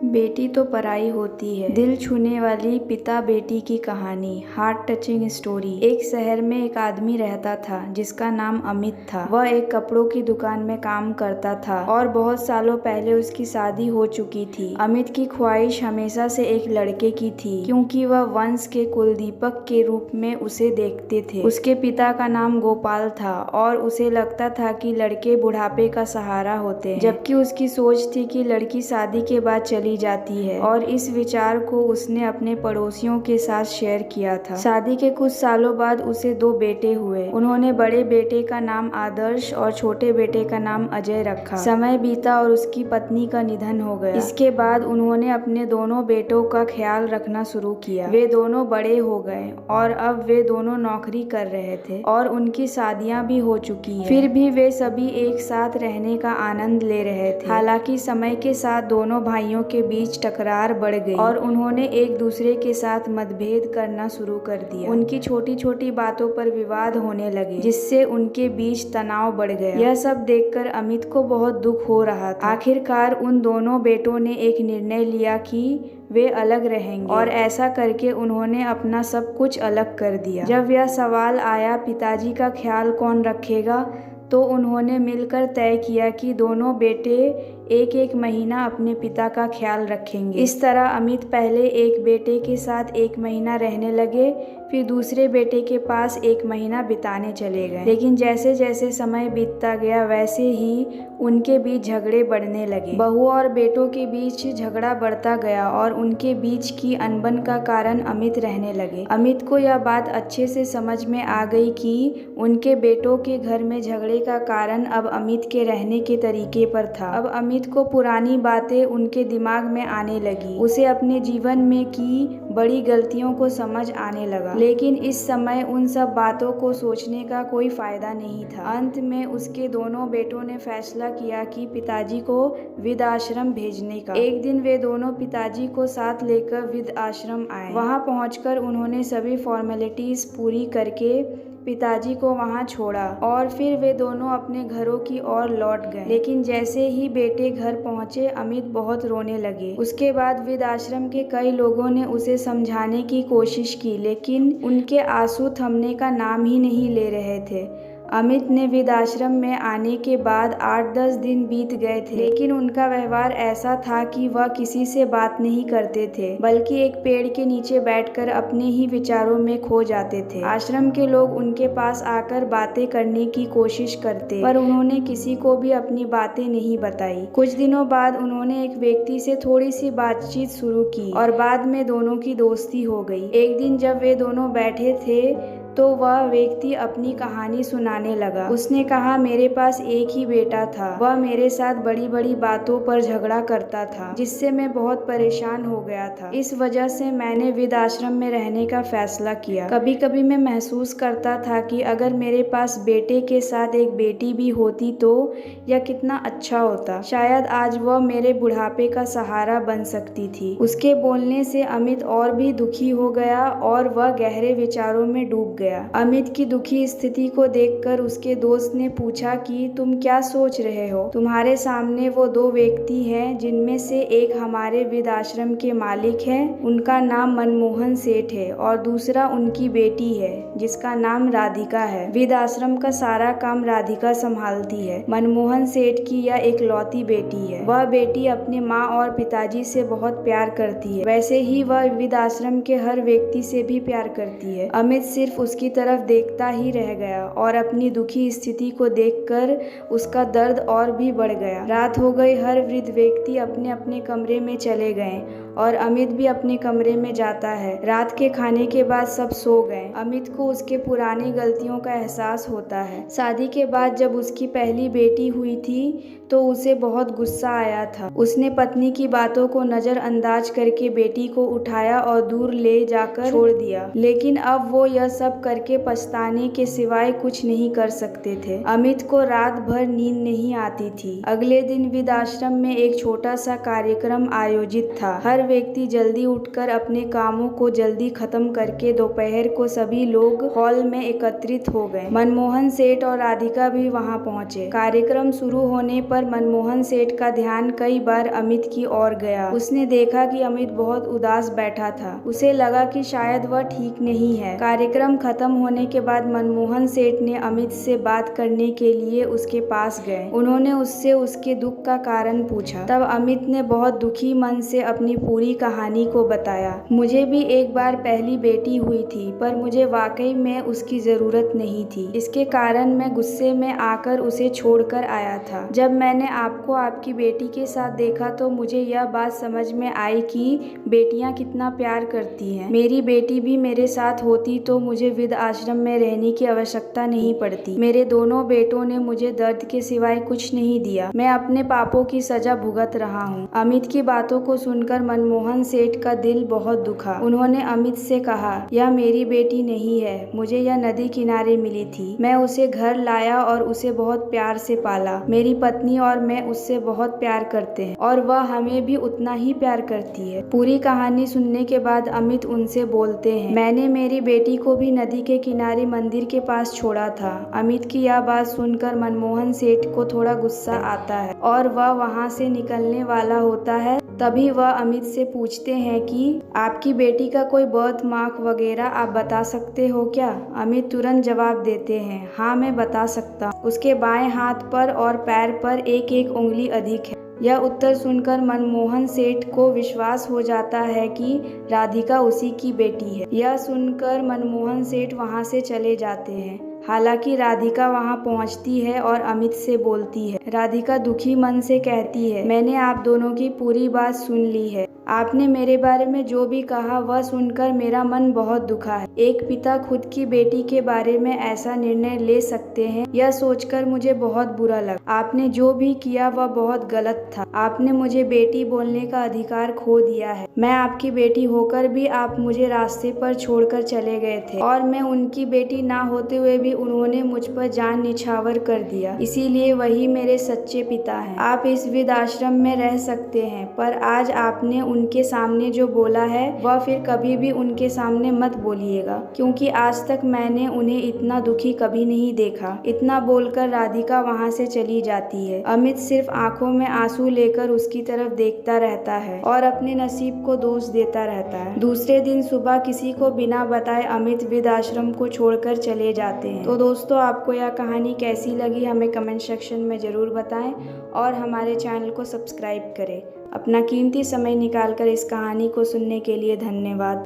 बेटी तो पराई होती है। दिल छूने वाली पिता बेटी की कहानी, हार्ट टचिंग स्टोरी। एक शहर में एक आदमी रहता था जिसका नाम अमित था। वह एक कपड़ों की दुकान में काम करता था और बहुत सालों पहले उसकी शादी हो चुकी थी। अमित की ख्वाहिश हमेशा से एक लड़के की थी, क्योंकि वह वंश के कुलदीपक के रूप में उसे देखते थे। उसके पिता का नाम गोपाल था और उसे लगता था कि लड़के बुढ़ापे का सहारा होते हैं, जबकि उसकी सोच थी कि लड़की शादी के बाद चली जाती है। और इस विचार को उसने अपने पड़ोसियों के साथ शेयर किया था। शादी के कुछ सालों बाद उसे 2 बेटे हुए। उन्होंने बड़े बेटे का नाम आदर्श और छोटे बेटे का नाम अजय रखा। समय बीता और उसकी पत्नी का निधन हो गया। इसके बाद उन्होंने अपने दोनों बेटों का ख्याल रखना शुरू किया। वे दोनों बड़े हो गए और अब वे दोनों नौकरी कर रहे थे और उनकी शादियां भी हो चुकी है। फिर भी वे सभी एक साथ रहने का आनंद ले रहे थे। हालांकि समय के साथ दोनों भाइयों के बीच टकरार बढ़ गई और उन्होंने एक दूसरे के साथ मतभेद करना शुरू कर दिया। उनकी छोटी छोटी बातों पर विवाद होने लगे, जिससे उनके बीच तनाव बढ़ गया। यह सब देखकर अमित को बहुत दुख हो रहा था। आखिरकार उन दोनों बेटों ने एक निर्णय लिया कि वे अलग रहेंगे और ऐसा करके उन्होंने अपना सब कुछ अलग कर दिया। जब यह सवाल आया पिताजी का ख्याल कौन रखेगा, तो उन्होंने मिलकर तय किया कि दोनों बेटे एक एक महीना अपने पिता का ख्याल रखेंगे। इस तरह अमित पहले एक बेटे के साथ 1 महीना रहने लगे, फिर दूसरे बेटे के पास 1 महीना बिताने चले गए। लेकिन जैसे जैसे समय बीतता गया वैसे ही उनके बीच झगड़े बढ़ने लगे। बहू और बेटों के बीच झगड़ा बढ़ता गया और उनके बीच की अनबन का कारण अमित रहने लगे। अमित को यह बात अच्छे से समझ में आ गई कि उनके बेटों के घर में झगड़े का कारण अब अमित के रहने के तरीके पर था। अब अमित को पुरानी बातें उनके दिमाग में आने लगी। उसे अपने जीवन में की बड़ी गलतियों को समझ आने लगा, लेकिन इस समय उन सब बातों को सोचने का कोई फायदा नहीं था। अंत में उसके दोनों बेटों ने फैसला किया कि पिताजी को वृद्धाश्रम भेजने का। एक दिन वे दोनों पिताजी को साथ लेकर वृद्धाश्रम आए। वहां पहुंचकर उन्होंने सभी फॉर्मेलिटीज पूरी करके पिताजी को वहां छोड़ा और फिर वे दोनों अपने घरों की ओर लौट गए। लेकिन जैसे ही बेटे घर पहुंचे अमित बहुत रोने लगे। उसके बाद वृद्धाश्रम के कई लोगों ने उसे समझाने की कोशिश की, लेकिन उनके आंसू थमने का नाम ही नहीं ले रहे थे। अमित ने वृद्धाश्रम में आने के बाद 8-10 दिन बीत गए थे, लेकिन उनका व्यवहार ऐसा था कि वह किसी से बात नहीं करते थे, बल्कि एक पेड़ के नीचे बैठकर अपने ही विचारों में खो जाते थे। आश्रम के लोग उनके पास आकर बातें करने की कोशिश करते, पर उन्होंने किसी को भी अपनी बातें नहीं बताई। कुछ दिनों बाद उन्होंने एक व्यक्ति से थोड़ी सी बातचीत शुरू की और बाद में दोनों की दोस्ती हो गई। एक दिन जब वे दोनों बैठे थे तो वह व्यक्ति अपनी कहानी सुनाने लगा। उसने कहा, मेरे पास एक ही बेटा था। वह मेरे साथ बड़ी बड़ी बातों पर झगड़ा करता था, जिससे मैं बहुत परेशान हो गया था। इस वजह से मैंने वृद्धाश्रम में रहने का फैसला किया। कभी कभी मैं महसूस करता था कि अगर मेरे पास बेटे के साथ एक बेटी भी होती तो यह कितना अच्छा होता। शायद आज वह मेरे बुढ़ापे का सहारा बन सकती थी। उसके बोलने से अमित और भी दुखी हो गया और वह गहरे विचारों में डूब गया। अमित की दुखी स्थिति को देखकर उसके दोस्त ने पूछा कि तुम क्या सोच रहे हो? तुम्हारे सामने वो 2 व्यक्ति हैं, जिनमें से एक हमारे वृद्धाश्रम के मालिक हैं, उनका नाम मनमोहन सेठ है, और दूसरा उनकी बेटी है जिसका नाम राधिका है। वृद्धाश्रम का सारा काम राधिका संभालती है। मनमोहन सेठ की यह एकलौती बेटी है। वह बेटी अपने माँ और पिताजी से बहुत प्यार करती है, वैसे ही वह वृद्धाश्रम के हर व्यक्ति से भी प्यार करती है। अमित सिर्फ उसकी तरफ देखता ही रह गया और अपनी दुखी स्थिति को देखकर उसका दर्द और भी बढ़ गया। रात हो गई। हर वृद्ध व्यक्ति अपने अपने कमरे में चले गए और अमित भी अपने कमरे में जाता है। रात के खाने के बाद सब सो गए। अमित को उसके पुरानी गलतियों का एहसास होता है। शादी के बाद जब उसकी पहली बेटी हुई थी तो उसे बहुत गुस्सा आया था। उसने पत्नी की बातों को नजरअंदाज करके बेटी को उठाया और दूर ले जाकर छोड़ दिया, लेकिन अब वो यह सब करके पछताने के सिवाय कुछ नहीं कर सकते थे। अमित को रात भर नींद नहीं आती थी। अगले दिन वृद्धाश्रम में एक छोटा सा कार्यक्रम आयोजित था। हर व्यक्ति जल्दी उठकर अपने कामों को जल्दी खत्म करके दोपहर को सभी लोग हॉल में एकत्रित हो गए। मनमोहन सेठ और राधिका भी वहां पहुंचे। कार्यक्रम शुरू होने पर मनमोहन सेठ का ध्यान कई बार अमित की ओर गया। उसने देखा कि अमित बहुत उदास बैठा था। उसे लगा कि शायद वह ठीक नहीं है। कार्यक्रम खत्म होने के बाद मनमोहन सेठ ने अमित से बात करने के लिए उसके पास गए। उन्होंने उससे उसके दुख का कारण पूछा। तब अमित ने बहुत दुखी मन से अपनी पूरी कहानी को बताया। मुझे भी एक बार पहली बेटी हुई थी, पर मुझे वाकई में उसकी जरूरत नहीं थी। इसके कारण मैं गुस्से में आकर उसे छोड़कर आया था। जब मैंने आपको आपकी बेटी के साथ देखा तो मुझे यह बात समझ में आई कि बेटियां कितना प्यार करती हैं। मेरी बेटी भी मेरे साथ होती तो मुझे वृद्ध आश्रम में रहने की आवश्यकता नहीं पड़ती। मेरे दोनों बेटों ने मुझे दर्द के सिवाय कुछ नहीं दिया। मैं अपने पापों की सजा भुगत रहा हूँ। अमित की बातों को सुनकर मनमोहन सेठ का दिल बहुत दुखा। उन्होंने अमित से कहा, यह मेरी बेटी नहीं है, मुझे यह नदी किनारे मिली थी। मैं उसे घर लाया और उसे बहुत प्यार से पाला। मेरी पत्नी और मैं उससे बहुत प्यार करते हैं और वह हमें भी उतना ही प्यार करती है। पूरी कहानी सुनने के बाद अमित उनसे बोलते हैं, मैंने मेरी बेटी को भी नदी के किनारे मंदिर के पास छोड़ा था। अमित की यह बात सुनकर मनमोहन सेठ को थोड़ा गुस्सा आता है और वह वहां से निकलने वाला होता है। तभी वह अमित से पूछते हैं कि आपकी बेटी का कोई बर्थ मार्क वगैरह आप बता सकते हो क्या? अमित तुरंत जवाब देते हैं, हाँ मैं बता सकता हूँ। उसके बाएं हाथ पर और पैर पर एक एक उंगली अधिक है। यह उत्तर सुनकर मनमोहन सेठ को विश्वास हो जाता है कि राधिका उसी की बेटी है। यह सुनकर मनमोहन सेठ वहां से चले जाते हैं। हालांकि राधिका वहां पहुंचती है और अमित से बोलती है। राधिका दुखी मन से कहती है, मैंने आप दोनों की पूरी बात सुन ली है। आपने मेरे बारे में जो भी कहा वह सुनकर मेरा मन बहुत दुखा है। एक पिता खुद की बेटी के बारे में ऐसा निर्णय ले सकते हैं, यह सोचकर मुझे बहुत बुरा लगा। आपने जो भी किया वह बहुत गलत था। आपने मुझे बेटी बोलने का अधिकार खो दिया है। मैं आपकी बेटी होकर भी आप मुझे रास्ते पर छोड़कर चले गए थे और मैं उनकी बेटी ना होते हुए भी उन्होंने मुझ पर जान निछावर कर दिया। इसीलिए वही मेरे सच्चे पिता हैं। आप इस वृद्ध आश्रम में रह सकते हैं, पर आज आपने उनके सामने जो बोला है वह फिर कभी भी उनके सामने मत बोलिएगा, क्योंकि आज तक मैंने उन्हें इतना दुखी कभी नहीं देखा। इतना बोलकर राधिका वहां से चली जाती है। अमित सिर्फ आंखों में आंसू लेकर उसकी तरफ देखता रहता है और अपने नसीब को दोष देता रहता है। दूसरे दिन सुबह किसी को बिना बताए अमित वृद्ध आश्रम को छोड़कर चले जाते हैं। तो दोस्तों, आपको यह कहानी कैसी लगी हमें कमेंट सेक्शन में ज़रूर बताएं और हमारे चैनल को सब्सक्राइब करें। अपना कीमती समय निकालकर इस कहानी को सुनने के लिए धन्यवाद।